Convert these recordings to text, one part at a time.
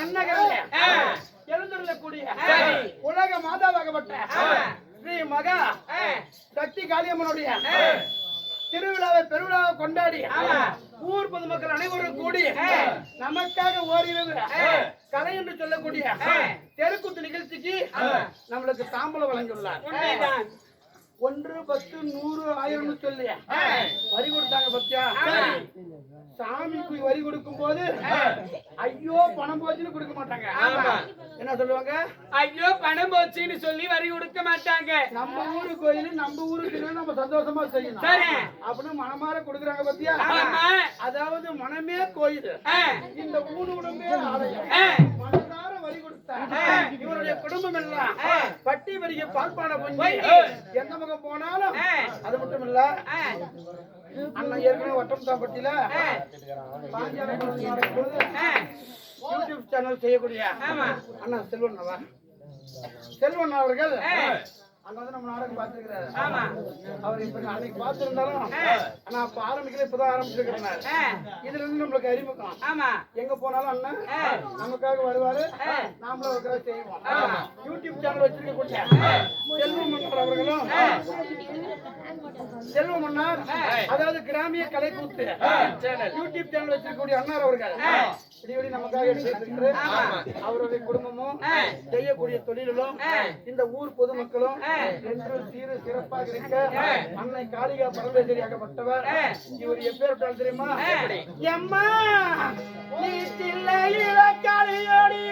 நன்னகரிலே எழுந்துள்ளக்கூடிய உலக மாதாவாகப்பட்ட ஸ்ரீ மகா சக்தி காளியம்மனுடைய திருவிழாவை பெருவிழாவை கொண்டாடி ஊர் பொதுமக்கள் அனைவரும் கூடி நமக்காக ஓரிரவு கலை என்று சொல்லக்கூடிய தெருக்கூத்து நிகழ்ச்சிக்கு நம்மளுக்கு தாம்பலம் வழங்கியுள்ளார். 1 10 100 1000 சொல்லி வரி கொடுத்தாங்க பத்தியா. சாமிக்கு வரி கொடுக்கும் போது ஐயோ பணம் போச்சுன்னு கொடுக்க மாட்டாங்க. என்ன சொல்லுவாங்க? ஐயோ பணம் போச்சுன்னு சொல்லி வரி கொடுக்க மாட்டாங்க. நம்ம ஊரு கோயில் நம்ம ஊருக்கு நம்ம சந்தோஷமா செய்யணும் அப்படின்னு மனமாற கொடுக்குறாங்க பத்தியா. அதாவது மனமே கோயில், இந்த ஊனுடமே ஆலயம். மனதார வரி கொடுத்தாங்க. இவருடைய குடும்பம் எல்லாம் பட்டி வரிக்கு பால்பான பொங்கி எந்த பக்கம் போனாலும் அது மட்டும் இல்ல. அண்ணன் ஏற்கனவே வட்டம் தாப்பட்டியில யூடியூப் சேனல் செய்யக்கூடிய அண்ணா செல்வன் அவர்கள் அங்க வந்து நம்ம நாடகம் பார்த்திருக்கிறாரு. அவர் இப்ப அன்னைக்கு பார்த்திருந்தாலும் ஆனா அப்ப ஆரம்பிக்கல, இப்பதான் ஆரம்பிச்சிருக்கிறார். இதுல இருந்து நம்மளுக்கு அறிமுகம். எங்க போனாலும் அண்ணன் நமக்காக வருவாரு, நாமளும் ஒரு செய்வோம். யூடியூப் சேனல் வச்சிருக்கக்கூடிய செல்வம் மன்னர் அவர்களும் செல்வம் மன்னர், அதாவது கிராமிய கலைக்கூத்து யூடியூப் சேனல் வச்சிருக்கக்கூடிய அண்ணார் அவர்கள் இப்படி நமக்காக எடுத்து அவருடைய குடும்பமும் செய்யக்கூடிய தொழிலும் இந்த ஊர் பொதுமக்களும் என்று சீரு சிறப்பாக இருக்க அன்னை காளிகா பரமேஸ்வரியாகப்பட்டவர். இவர் எப்பேற்பட்டால் தெரியுமா? எம்மா நீ தில்லையில காளியோடி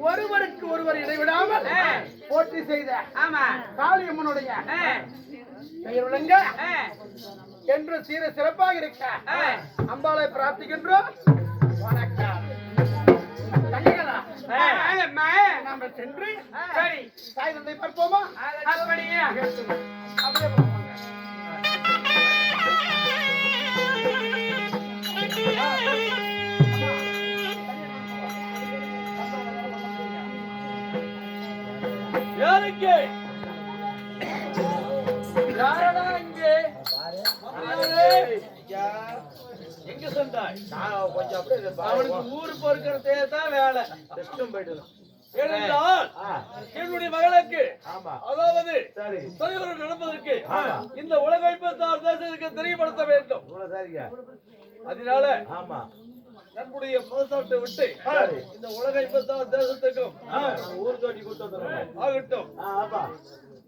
ஒருவருக்கு ஒருவர் இடைவிடாமல் போற்றி செய்த காளியம்மனுடைய பெயர் விளங்க என்று சீர சிறப்பாக இருக்க அம்பாளை பிரார்த்திக்கின்றோம். வணக்கம். நாம சென்று தாய் தந்தை பார்ப்போமா? அப்படியே யாருக்கு யாரடா இங்கே எங்க சொன்னாய்? கொஞ்சம் அப்படியே அவனுக்கு ஊரு பொறுக்கிறதே தான் வேலை. ஏனென்றால் என்னுடைய மகளுக்கு அதாவது தலைவர் நடப்பதற்கு இந்த உலகமைப்பு தேசத்துக்கு தெரியப்படுத்த வேண்டும். அதனால ஆமா நம்முடைய மனசாட்டை விட்டு இந்த உலக இப்பதான் தேசத்துக்கும் ஊர் தோட்டி கூட்டு வந்துடுறோம். ஆகட்டும். ஆமா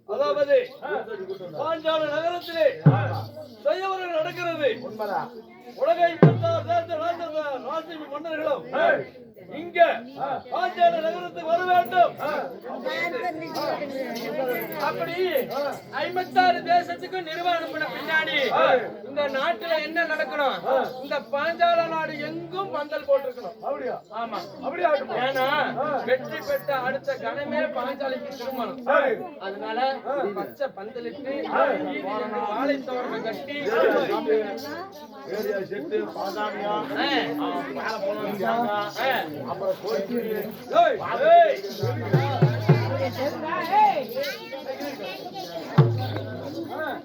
அதாவது ஊர் தோட்டி கூட்டு வந்துடுறோம். பாஞ்சால நகரத்திலே செய்யவர்கள் நடக்கிறது உண்மைதான். உலக இப்பதான் ராசி மன்னர்களும் இங்க பாஞ்சால நகரத்துக்கு வர வேண்டும். அப்படி 56 தேசத்துக்கும் நிறுவனம் அனுப்பின பின்னாடி இந்த நாட்டுல என்ன நடக்கணும்? இந்த பாஞ்சால நாடு எங்கும் பந்தல் போட்டிருக்கணும். அப்படியா? ஆமா, அப்படியா? ஏன்னா வெற்றி பெற்ற அடுத்த கணமே பாஞ்சாலிக்கு திருமணம். அதனால பச்சை பந்தலிட்டு வாழை தோரணம் கட்டி ஏரியா செட்டு பாதாமியா அப்புறம் கோயில்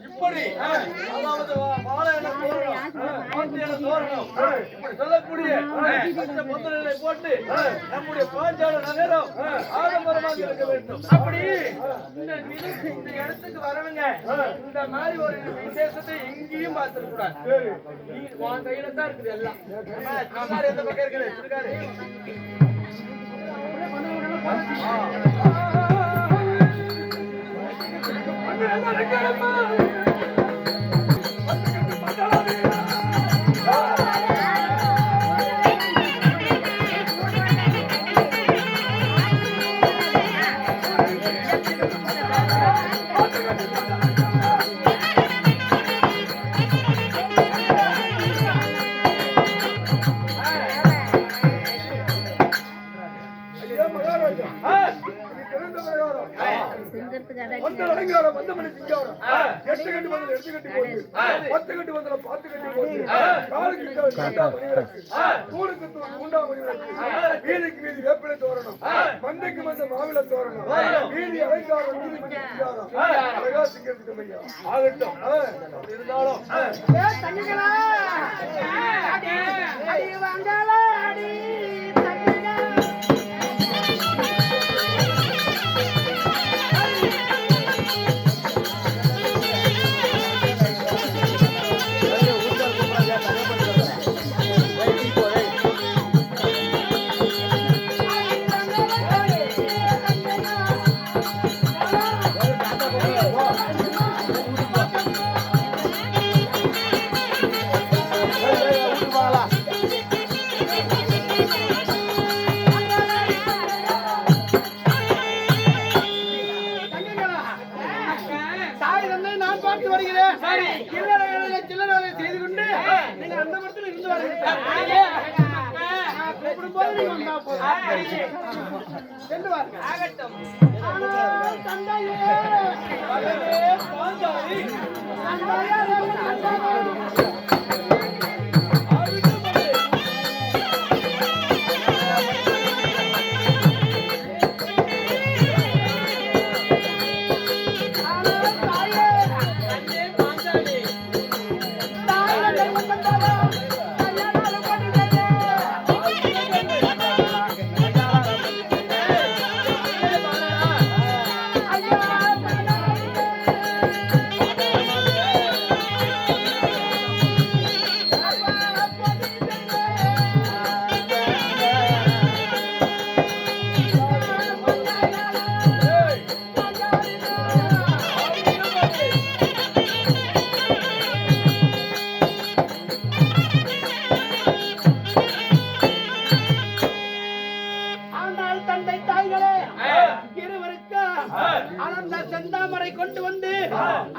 இப்படி அதாவது வாழை தோரணம் இப்படி சொல்லக்கூடிய பச்சை பந்தல்களை போட்டு நம்முடைய பாஞ்சால நகரம் ஆடம்பரமாக இருக்க வேண்டும். அப்படி இந்த இடத்துக்கு வரவங்க இந்த மாதிரி ஒரு விசேஷத்தை எங்கேயும் பார்த்துக்க கூடாது. உன் கையில தான் இருக்குது எல்லாம். எந்த பக்கம் இருக்குது? இருக்காரு.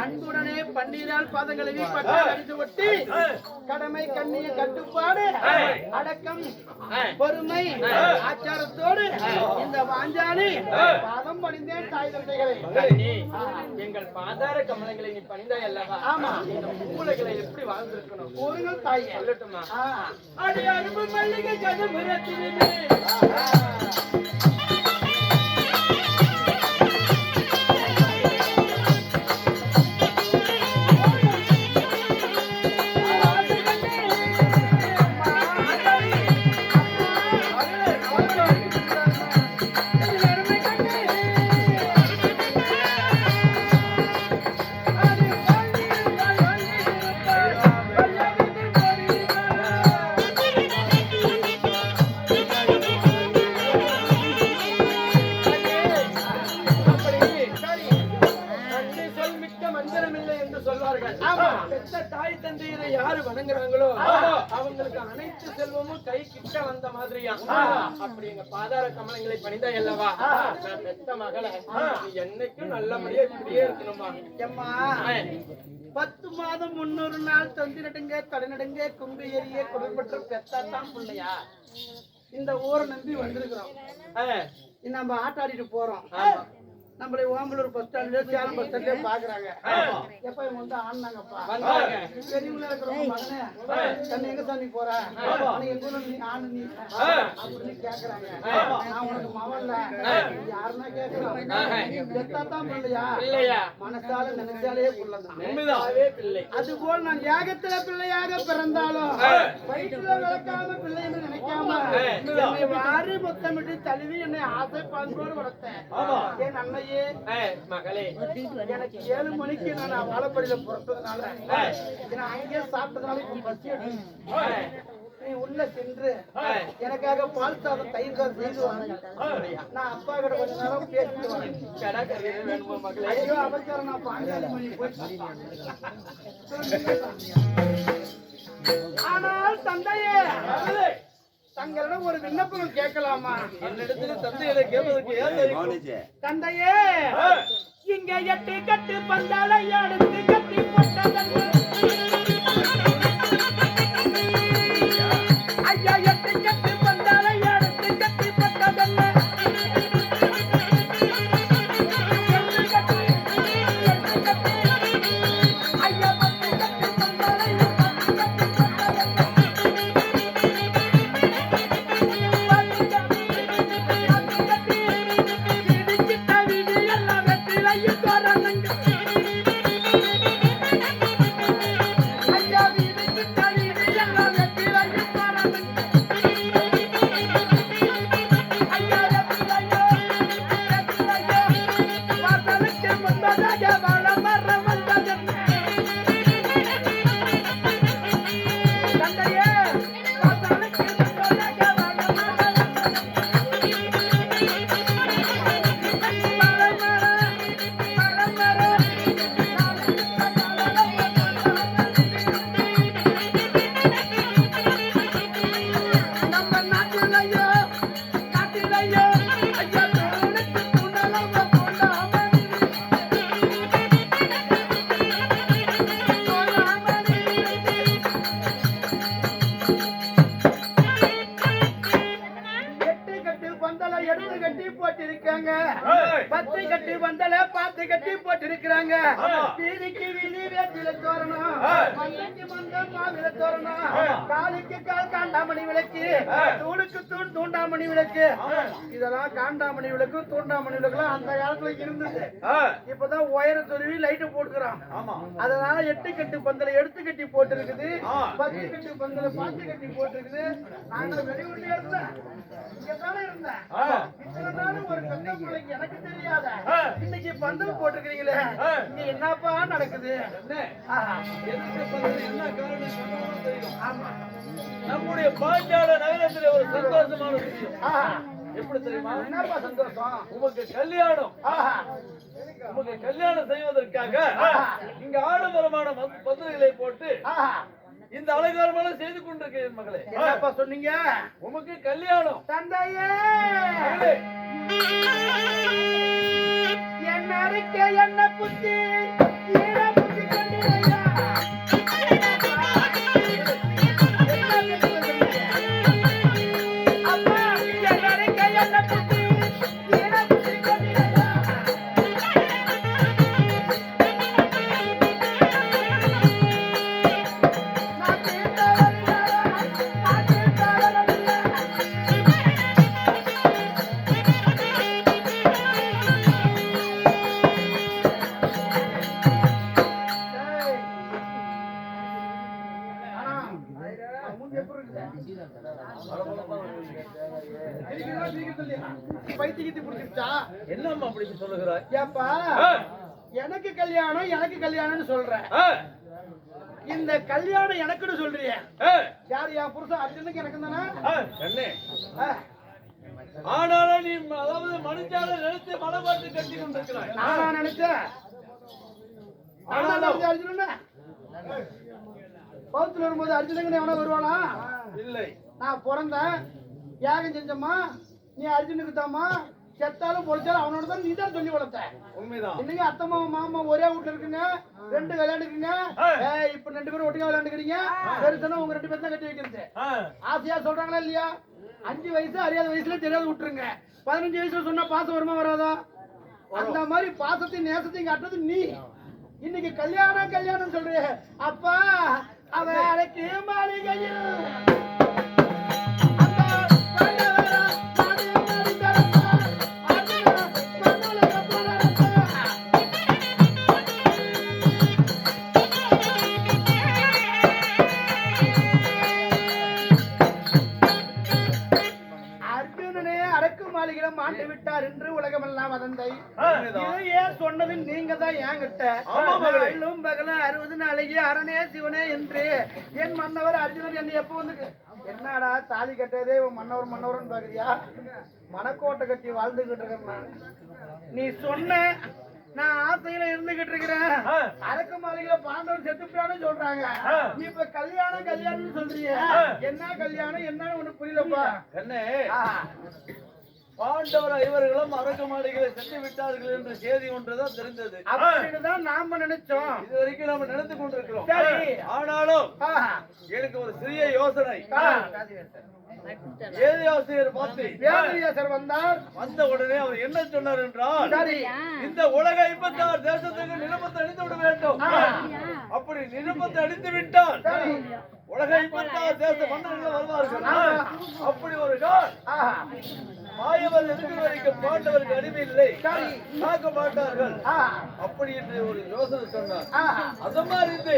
அன்புடனே பன்னீரால் பாதங்களை அடித்து ஒட்டி கடமை கண்ணிய கட்டுப்பாடு அடக்கம் பொறுமை ஆச்சாரத்தோடு இந்த வாஞ்சாலி பாதம் பணிந்தேன் தாய் தந்தைகளை. எங்கள் பாதார கமலங்களை நீ பணிந்தாய் அல்லவா? ஆமா. மூளைகளை எப்படி வாழ்ந்திருக்கணும் கூறுங்கள் தாய். சொல்லட்டுமா? அடி அன்பு மல்லிகை கதம்புரத்திலே எங்களுக்கு அனைத்து செல்வமும் கை கிட்ட வந்த மாதிரியா அப்படி எங்க பாதார கமலங்களை பணிந்தா அல்லவா நான் பெத்த மகளை நீ என்னைக்கும் நல்லபடியா இப்படியே இருக்கணுமா எம்மா 10 மாதம் 300 நாள் தொந்தி நடுங்க தடை நடுங்க குங்கு எரிய குளிர்பற்ற பெத்தாத்தான் பிள்ளையா இந்த ஊரை நம்பி வந்திருக்கிறோம் நம்ம ஆட்டாடிட்டு போறோம் நம்மளை ஓம்பலூர் பஸ் ஸ்டாண்ட்ல சேலம் பஸ் ஸ்டாண்ட்ல பாக்குறாங்க எப்ப இவங்க வந்து ஆனாங்கப்பா பெரியவங்கள இருக்கிறவங்க மகனே தன்னை எங்க சாமி போற எங்க ஊர்ல நீ ஆணு நீ அப்படின்னு கேக்குறாங்க நான் உனக்கு மவன்ல யாருன்னா கேக்குறான் பெத்தாத்தான் பிள்ளையா மனசால நினைச்சாலே பிள்ளை அது போல் நான் ஏகத்துல பிள்ளையாக பிறந்தாலும் வயிற்றுல விளக்காம பிள்ளை என்று நினைக்காம என்னை வாரி முத்தமிட்டு தழுவி என்னை ஆசை பண்போடு வளர்த்தேன் என் அன்னையே மகளே எனக்கு 7 மணிக்கு நான் வாழப்படியில புறப்பட்டதுனால நான் அங்கேயே சாப்பிட்டதுனால இப்ப பசி எடுத்து நீ உள்ள சென்று எனக்காக பால் சாதம் தயிர் சாதம் செய்து நான் அப்பா கிட்ட கொஞ்ச நேரம் பேசிட்டு வரேன் ஐயோ அவசரம் நான் பாஞ்சாலி மணி போய் ஆனால் தந்தையே தங்களிடம் ஒரு விண்ணப்பம் கேட்கலாமா என்னிடத்துல தந்தையில கேட்பதற்கு ஏன் தந்தையே இங்க 8 கட்டு பந்தாலை அடுத்து கட்டி போட்டதன் ஐயா 8 கட்டு பந்தாலை அடுத்து கட்டி போட்டதன் ஐயா 10 கட்டு பந்தாலை காண்டாமணி விளக்கு தூணுக்கு தூண் தூண்டாமணி விளக்கு இதெல்லாம் காண்டாமணி விளக்கு தூண்டாமணி விளக்கு அந்த காலத்துல இருந்தது இப்பதான் உயர துருவி லைட்டு போட்டுக்கிறான் அதனால 8 கட்டு பந்தல எடுத்து கட்டி போட்டு இருக்குது 10 கட்டு பந்தல பாத்து கட்டி போட்டு இருக்குது நாங்க வெளியூர்ல இருந்தேன் இங்கதானே இருந்தேன் இத்தனை நாள் ஒரு கண்ணை பிள்ளைக்கு எனக்கு தெரியாத இன்னைக்கு பந்தல் போட்டுக்கிறீங்களே இங்க என்னப்பா நடக்குது என்ன காரணம் தெரியும் ஆமா நம்முடைய பாஞ்சால நகரத்துல ஒரு சந்தோஷமான விஷயம் எப்படி தெரியுமா என்னப்பா சந்தோஷம் உமக்கு கல்யாணம் உமக்கு கல்யாணம் செய்வதற்காக இங்க ஆடம்பரமான பந்தல்களை போட்டு இந்த அலங்காரமான செய்து கொண்டிருக்கிறேன் மகளே என்னப்பா சொன்னீங்க உமக்கு கல்யாணம் தந்தையே என்ன அறிக்க என்ன புத்தி புத்தி கொண்டிருக்க என்னம்மா அப்படி சொல்லுகிறாய்? ஏப்பா எனக்கு கல்யாணம்னு சொல்றேன். இந்த கல்யாணம் எனக்குன்னு சொல்றிய யார் என் புருஷன் அர்ஜுனுக்கு எனக்கு தானே ஆனாலும் நீ அதாவது மனுஷால நினைத்து மனப்பாட்டு கட்டி கொண்டிருக்கிறாய். நானா நினைச்சேன் அர்ஜுனன் பௌத்துல வரும்போது அர்ஜுனுக்கு எவனா வருவானா இல்லை. நான் பிறந்தேன் யாகம் செஞ்சம்மா நீ அர்ஜுனுக்கு தாமா செத்தாலும் பொழைச்சாலும் அவனோட தான் நீ தான் சொல்லி வளர்த்த. உண்மைதான். இன்னைக்கு அத்தம்மா மாமா ஒரே வீட்டுல இருக்குங்க, ரெண்டு விளையாண்டுக்குங்க. இப்ப 2 பேரும் ஒட்டுக்கா விளையாண்டுக்கிறீங்க. பெருசனா உங்க 2 பேரும் தான் கட்டி வைக்கிறது. ஆசையா சொல்றாங்களா இல்லையா? 5 வயசு அறியாத வயசுல தெரியாத விட்டுருங்க. 15 வயசுல சொன்னா பாசம் வருமா வராதா? அந்த மாதிரி பாசத்தையும் நேசத்தையும் காட்டுறது நீ. இன்னைக்கு கல்யாணம் கல்யாணம் சொல்றிய அப்பா அவன் அழைக்கு மாளிகையில் மாண்டு விட்டார் என்று உலகமெல்லாம் வதந்தை. ஏன் சொன்னது நீங்க தான் என்கிட்ட. அல்லும் பகல 60 நாளைக்கு அரணே சிவனே என்று என் மன்னவர் அர்ஜுனன் என்னை எப்ப வந்து என்னடா தாலி கட்டதே மன்னவர் மன்னவர்னு பாக்குறியா? மனக்கோட்டை கட்டி வாழ்ந்துகிட்டு இருக்கேன். நீ சொன்ன நான் ஆசையில இருந்துகிட்டு இருக்கிறேன். அரக்க மாளிகையில பாண்டவர் செத்துட்டான்னு சொல்றாங்க. நீ இப்ப கல்யாணம் கல்யாணம்னு சொல்றீங்க. என்ன கல்யாணம் என்னன்னு ஒண்ணு புரியலப்பா. என்ன பாண்டவர் இவர்களும் அரக்க மாளிகையை சென்று விட்டார்கள் என்ற செய்தி ஒன்றுதான் தெரிந்தது. அப்படின்னுதான் நாம நினைச்சோம். இது வரைக்கும் நாம நினைத்து கொண்டிருக்கிறோம். ஆனாலும் எனக்கு ஒரு சிறிய யோசனை. வேதியாசிரியர் பார்த்து வேதியாசிரியர் வந்தார். வந்த உடனே அவர் என்ன சொன்னார் என்றால், இந்த உலக 56 தேசத்துக்கு நிருபத்தை அடித்து விட வேண்டும். அப்படி நிருபத்தை அடித்து விட்டால் உலக 56 தேச மன்னர்கள் வருவார்கள். அப்படி ஒரு நாள் மாயவர் இருக்கிற வரைக்கும் பாண்டவருக்கு அடிமை இல்லை, காக்க மாட்டார்கள். அப்படி என்று ஒரு யோசனை சொன்னார். அது மாதிரி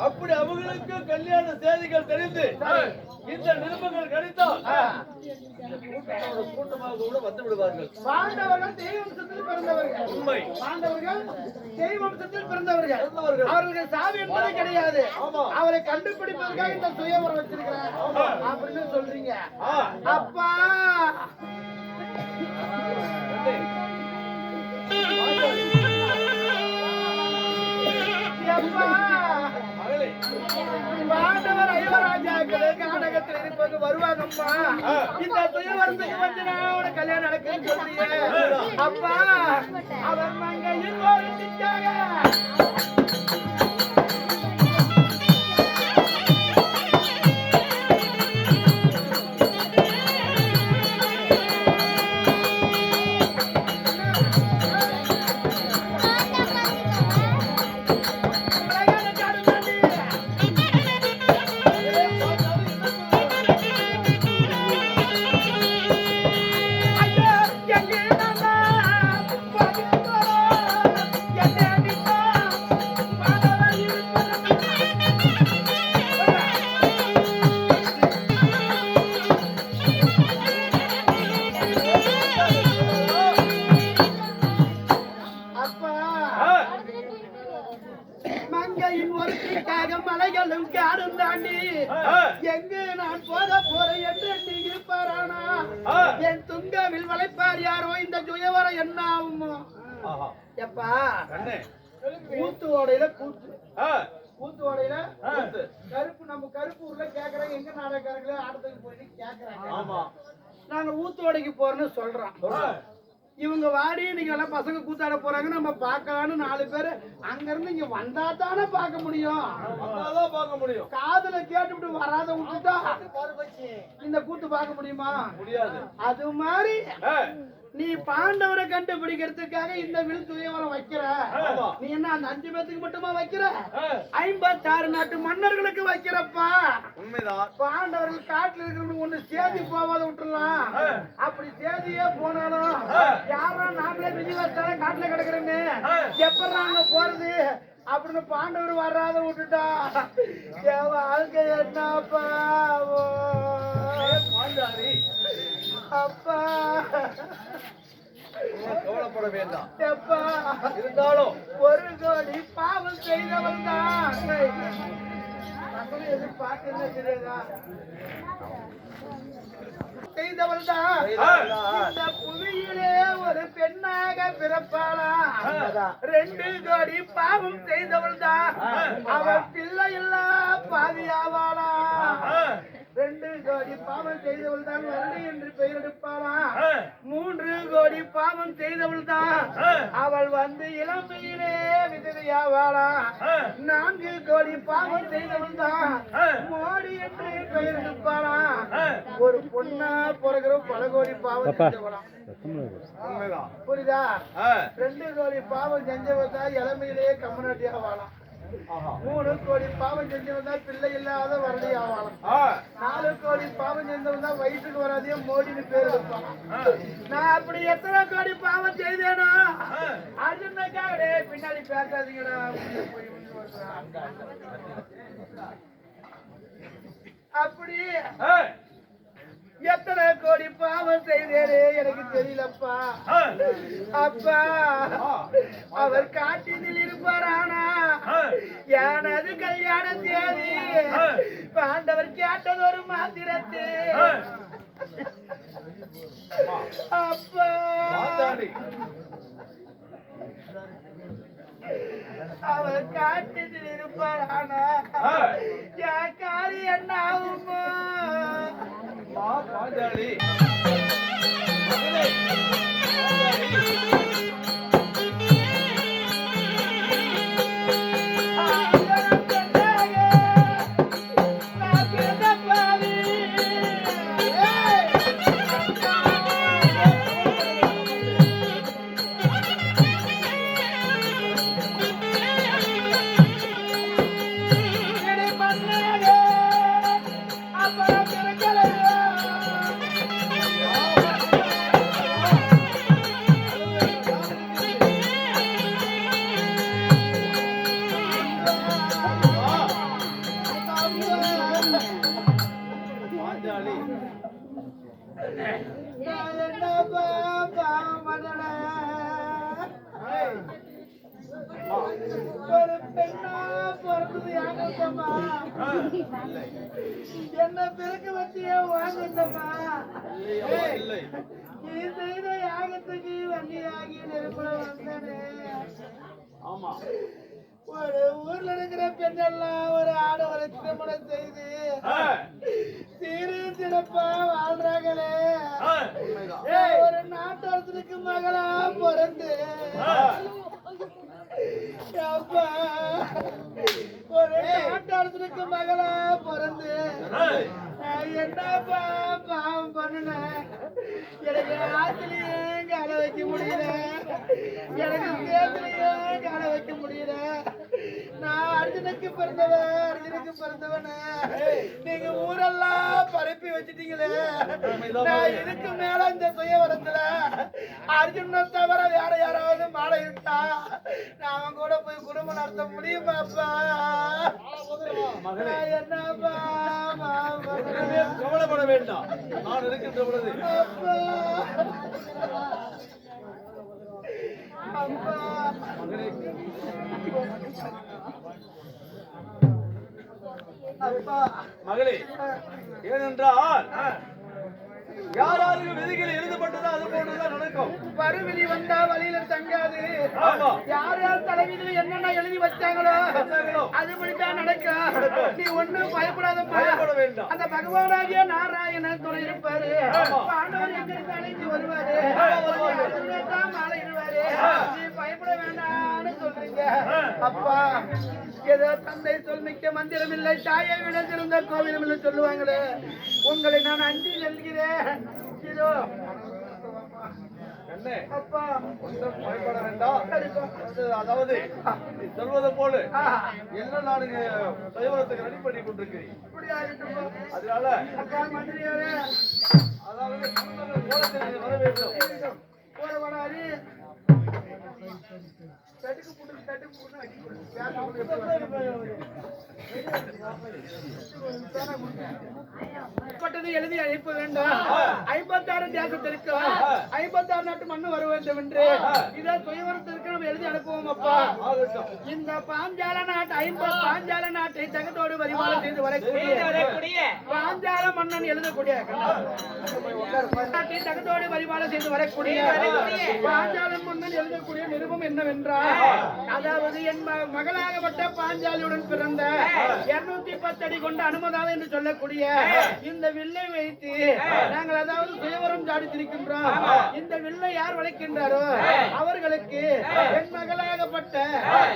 அப்படி அவங்களுக்கு கல்யாண செய்திகள் தெரிந்து இந்த நிருபங்கள் கிடைத்தால் கூட்டமாக கூட வந்து விடுவார்கள். பாண்டவர்கள் தெய்வம்சத்தில் பிறந்தவர்கள். உண்மை. பாண்டவர்கள் தெய்வம்சத்தில் பிறந்தவர்கள். அவர்களுக்கு சாவி என்பது கிடையாது. அவரை கண்டுபிடிப்பதற்காக இந்த சுயவரம் வச்சிருக்கிறேன் அப்படின்னு சொல்றீங்க. அப்பா பாண்டவர் ஐவராஜாக்களே நாடகத்தில் இருப்பது வருவாங்கம்மா. இந்த சுயவரத்துக்கு வந்து நான் கல்யாணம் நடக்குன்னு சொல்றீங்க. அப்பா அவர் மங்கையில் ஒரு திட்டாக மலைகளும் காடும் தாண்டி எங்கு நான் போக போறேன் என்று நீ இருப்பாரானா? என் துங்கவில் வளைப்பார் யாரோ இந்த சுயவர என்ன ஆகுமோ? எப்பா கூத்து ஓடையில கூத்து கூத்து ஓடையில கருப்பு நம்ம கருப்பு ஊர்ல கேக்குறாங்க எங்க நாடகக்காரங்களே ஆடத்துக்கு போயிட்டு கேக்குறாங்க. நாங்க ஊத்து ஓடைக்கு போறோம்னு சொல்றோம். இவங்க வாடி நீங்க எல்லாம் பசங்க கூத்தாட போறாங்க நம்ம பார்க்கலான்னு 4 பேரு அங்க இருந்து இங்க வந்தா தானே பார்க்க முடியும். காதுல கேட்டுவிட்டு வராத விட்டுட்டா இந்த கூத்து பார்க்க முடியுமா? முடியாது. அது மாதிரி நீ பாண்டவரை கண்டுபிடிக்கிறதுக்காக இந்த வில் துயவரம் வைக்கிற. நீ என்ன அந்த 5 பேத்துக்கு மட்டுமா வைக்கிற? 56 நாட்டு மன்னர்களுக்கு வைக்கிறப்பா. உண்மைதான். பாண்டவர்கள் காட்டுல இருக்கிறவங்க ஒண்ணு சேதி போவாத விட்டுலாம். அப்படி சேதியே போனாலும் யாரா நாமளே விஜயவாசால காட்டுல கிடக்குறேன்னு எப்ப நாங்க போறது அப்படின்னு பாண்டவர் வராத விட்டுட்டா என் வாழ்க்கை என்னப்பா? அப்பா கவலைப்பட வேண்டாம். எப்பா இருந்தாலும் 1 கோடி பாவம் செய்தவன் தான் எதிர்பார்க்க என்ன தெரியாதா? செய்தவள் தான் இந்த புவியிலே ஒரு பெண்ணாக பிறப்பாளா? 2 கோடி பாவம் செய்தவள் தான் அவள் பிள்ளை இல்லா பாவியாவாளா? கோடி பாவம் செய்தவள் தான் வருணி என்று பெயர் எடுப்பாளாம் 3 கோடி பாவம் செய்தவள் தான் அவள் வந்து இளமையிலே விதவையாவாளாம் 4 கோடி பாவம் செய்தவள் தான் மோடி என்று பெயர் எடுப்பாளாம் ஒரு பொண்ணா பிறகு பல கோடி பாவம் செஞ்சவளாம் உண்மைதான். புரியுதா ஆ. 2 கோடி பாவம் செஞ்சவள் தான் இளமையிலே கம்மநாட்டியாவாளாம் 3 கோடி பாவம் செஞ்சவன் தான் பிள்ளை இல்லாத வரடி ஆவாளாம் ஆ. 4 கோடி பாவம் செஞ்சவன் தான் வயிற்றுக்கு வராதையும் மோடின்னு பேர் வைப்பான் நான் அப்படி எத்தனை கோடி பாவம் செய்தேனோ அர்ஜுனக்காக பின்னாடி பேசாதீங்கடா அப்படி ஆ. எத்தனை கோடி பாவம் செய்தேனே எனக்கு தெரியலப்பா அப்பா அவர் காட்டினில் இருப்பாரானா எனது கல்யாண தேதி பாண்டவர் கேட்டது ஒரு மாத்திரத்து அப்பா மாதாடி. அவர் காட்டினில் இருப்பாரானா என் காரியம் என்ன ஆகுமா பாஞ்சாலி. மகளே. பாஞ்சாலி. ஒரு பெண்ணா பிறந்தது யாகத்தம்மா என்ன பிறகு வச்சிய வாங்கத்தம்மா இல்லை. நீ செய்த யாகத்துக்கு வண்டியாகி நெருப்புல வந்தனே ஆமா. ஒரு ஊர்ல இருக்கிற பெண்ணெல்லாம் ஒரு ஆடவரை திருமணம் செய்து சீரு சிறப்பா வாழ்றாங்களே ஒரு நாட்டரசனுக்கு மகளா பிறந்து அப்பா ஒரு நாட்டரசனுக்கு மகளா பிறந்து என்னப்பா பாவம் பண்ணுனேன் எனக்கு ஆத்திலையும் கால வைக்க முடியல எனக்கு சேத்துலையும் கால வைக்க முடியல நான் அர்ஜுனுக்கு பிறந்தவன் நீங்க ஊரெல்லாம் பரப்பி வச்சுட்டீங்களே நான் இதுக்கு மேல இந்த சுயவரத்துல அர்ஜுனை தவிர வேற யாராவது மாலை இருந்தா நான் அவன் கூட போய் குடும்பம் நடத்த முடியுமாப்பா மகளே. என்னப்பா இனிமே கவலைப்பட வேண்டாம். நான் இருக்கின்ற பொழுது அப்பா அப்பா மகளே. அப்பா மகளே, ஏனென்றால் யாராருக்கு விதிகள் எழுதப்பட்டதோ அது போன்றுதான் நடக்கும். வருவிழி வந்தா வழியில தங்காது ஆமா. யார் யார் தலைவிதில என்னென்ன எழுதி வச்சாங்களோ அதுபடிதான் நடக்கும் நீ ஒண்ணும் பயப்படாதப்பா பயப்பட வேண்டாம். அந்த பகவானாகிய நாராயணன் துணை இருப்பாரு பாண்டவர் எங்க இருந்தாலும் இங்க வருவாரு தான் மாலையிடுவாரு நீ பயப்பட வேண்டாம்னு சொல்றீங்க அப்பா ஏதோ தந்தை சொல் மிக்க மந்திரம் இல்லை தாயை விட சிறந்த கோவிலும் இல்லை சொல்லுவாங்களே உங்களை நான் அஞ்சி நல்கிறேன் இதோ கண்ணே, அப்பா ஒன்றும் பயப்பட வேண்டாம். அதாவது நீ சொல்வது போல என்ன நான் சைவரத்துக்கு ரெடி பண்ணி கொண்டிருக்கிறேன். இப்படி ஆகிட்டுமா அதனால அப்பா மந்திரியாரே அதாவது கோலத்தில் நீ வர வேண்டும். போற வராரு தட்டுக்கு போட்டு பட்டது எழுதி அழைப்ப வேண்டும் 56 தேசத்திற்கு 56 நாட்டு மண்ணு வர வேண்டும் என்று இதை சுயவரத்திற்கு நம்ம எழுதி அனுப்புவோம் அப்பா இந்த பாஞ்சால நாட்டு 50 பாஞ்சால நாட்டை தகத்தோடு வரிமானம் செய்து வரக்கூடிய பாஞ்சால மன்னன் எழுதக்கூடிய நாட்டை தகத்தோடு வரிமானம் செய்து வரக்கூடிய பாஞ்சால மன்னன் எழுதக்கூடிய நிருபம் என்னவென்றால் அதாவது என் மகளாகப்பட்ட பாஞ்சாலியுடன் பிறந்த 210 அடி கொண்ட அனுமதாவை என்று சொல்லக்கூடிய இந்த வில்ல வில்லை வைத்து நாங்கள் அதாவது சுயவரம் சாடித்திருக்கின்றோம். இந்த வில்லை யார் வளைக்கின்றாரோ அவர்களுக்கு என் மகளாகப்பட்ட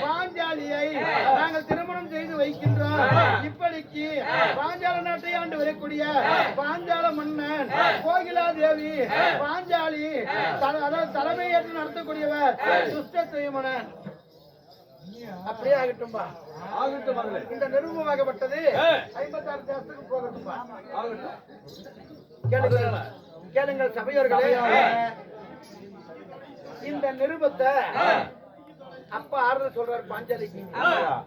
பாஞ்சாலியை நாங்கள் திருமணம் செய்து வைக்கின்றோம். இப்படிக்கு பாஞ்சால நாட்டை ஆண்டு வரக்கூடிய பாஞ்சால மன்னன் கோகிலா தேவி பாஞ்சாலி அதாவது தலைமையேற்று நடத்தக்கூடியவர் துஷ்ட செய்மனன். அப்படியே ஆகட்டும்பா. ஆகட்டும் மகளே. இந்த நிருபமாகப்பட்டது 56 தேசத்துக்கு போகட்டும்பா. ஆகட்டும். கேளுங்கள் சபையோர்களே, இந்த நிருபத்தை அப்ப ஆறுதல் சொல்றாரு பாஞ்சாலிக்கு.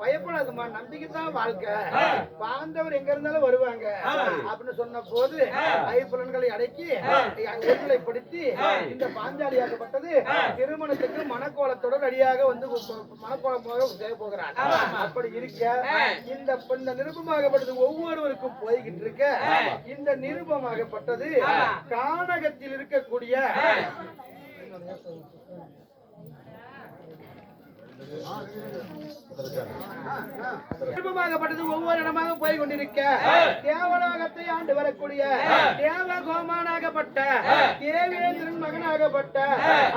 பயப்படாதுமா, நம்பிக்கைதான் வாழ்க்கை. பாண்டவர் எங்க இருந்தாலும் வருவாங்க அப்படின்னு சொன்ன போது ஐப்புலன்களை அடக்கி ஒருநிலைப்படுத்தி இந்த பாஞ்சாலியாகப்பட்டது திருமணத்துக்கு மணக்கோலத்தோட ரெடியாக வந்து மணக்கோலமாக செய்ய போகிறார். அப்படி இருக்க இந்த நிருபமாகப்பட்டது ஒவ்வொருவருக்கும் போய்கிட்டு இருக்க இந்த நிருபமாகப்பட்டது கானகத்தில் இருக்கக்கூடிய நிருபமாகப்பட்டது ஒவ்வொரு இடமாக போய் கொண்டிருக்க தேவலோகத்தை ஆண்டு வரக்கூடிய தேவகோமானாகப்பட்ட தேவேந்திரன் மகனாகப்பட்ட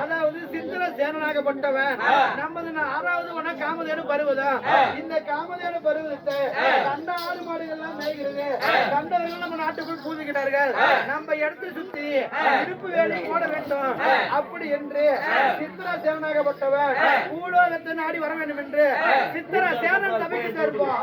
அதாவது சித்திர சேனனாகப்பட்டவன் நமது 6வது வன காமதேனு பருவதம். இந்த காமதேனு பருவத்தை கண்ட ஆடு மாடுகள்லாம் மேய்கிறது. கண்டவர்கள் நம்ம நாட்டுக்குள் பூஜிக்கிறார்கள். நம்ம இடத்தை சுத்தி இருப்பு வேலை போட வேண்டும். அப்படி என்று சித்திர சேனனாகப்பட்டவன் பூலோகத்தை நாடி வர வேண்டும் என்று சித்திர சேனன் சபைக்கு தருவோம்.